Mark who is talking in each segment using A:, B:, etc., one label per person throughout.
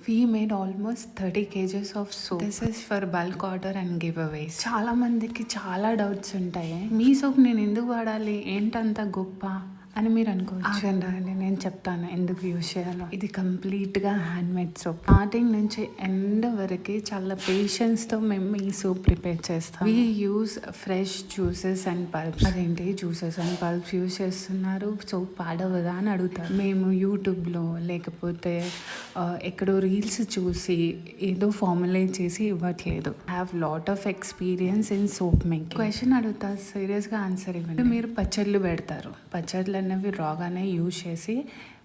A: We made almost 30 kgs of soap. This is for bulk order and giveaways. చాలా మందికి చాలా doubts ఉంటాయి. మీ soap నేను ఎందుకు వాడాలి, ఏంటంత గొప్ప అని మీరు అనుకోవచ్చు. ఆగండి, నేను చెప్తాను ఎందుకు యూజ్ చేయాలో. ఇది కంప్లీట్గా హ్యాండ్మేడ్ సోప్. స్టార్టింగ్ నుంచి ఎండ్ వరకు చాలా పేషెన్స్తో మేము ఈ సోప్ ప్రిపేర్ చేస్తాం. We use fresh juices and pulps. అదేంటి జ్యూసెస్ అండ్ పల్ప్స్ యూజ్ చేస్తున్నారు, సోప్ పాడవదా అని అడుగుతారు. మేము యూట్యూబ్లో లేకపోతే ఎక్కడో రీల్స్ చూసి ఏదో ఫార్ములేట్ చేసి ఇవ్వట్లేదు. Have lot of experience in soap making. Question అడుగుతా, సీరియస్గా ఆన్సర్ ఇవ్వండి. మీరు పచ్చళ్ళు పెడతారు, పచ్చళ్ళు అనేవి రాగానే యూజ్ చేసి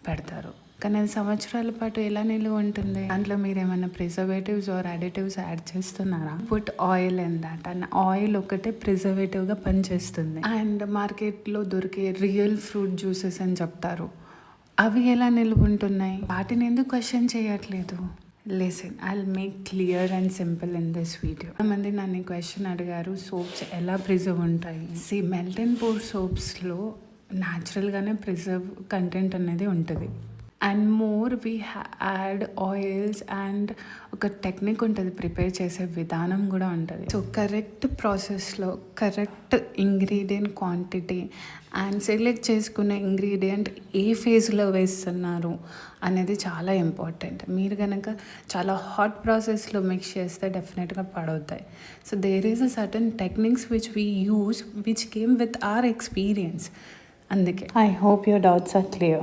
A: పెడతారు, కానీ అది సంవత్సరాల పాటు ఎలా నిలువ ఉంటుంది? దాంట్లో మీరు ఏమైనా ప్రిజర్వేటివ్స్ ఆర్ అడిటివ్స్ యాడ్ చేస్తున్నారా? Put oil in that, and oil ఒకటే ప్రిజర్వేటివ్గా పనిచేస్తుంది. అండ్ మార్కెట్లో దొరికే రియల్ ఫ్రూట్ జ్యూసెస్ అని చెప్తారు, అవి ఎలా నిలువ ఉంటున్నాయి? వాటిని ఎందుకు క్వశ్చన్ చేయట్లేదు? Listen, I will make clear and simple in this video. మంది నన్ను క్వశ్చన్ అడిగారు, సోప్స్ ఎలా ప్రిజర్వ్ ఉంటాయి? మెల్ట్ అండ్ పోర్ సోప్స్లో న్యాచురల్గానే ప్రిజర్వ్ కంటెంట్ అనేది ఉంటుంది. And more we add oils and ఒక టెక్నిక్ ఉంటుంది, ప్రిపేర్ చేసే విధానం కూడా ఉంటుంది. సో కరెక్ట్ ప్రాసెస్లో correct ingredient quantity and select చేసుకునే ఇంగ్రీడియంట్ ఏ ఫేజ్లో వేస్తున్నారు అనేది చాలా ఇంపార్టెంట్. మీరు కనుక చాలా హాట్ ప్రాసెస్లో మిక్స్ చేస్తే డెఫినెట్గా పడవుతాయి. So there is a certain techniques which we use which came with our experience. అందుకే I hope your doubts are clear.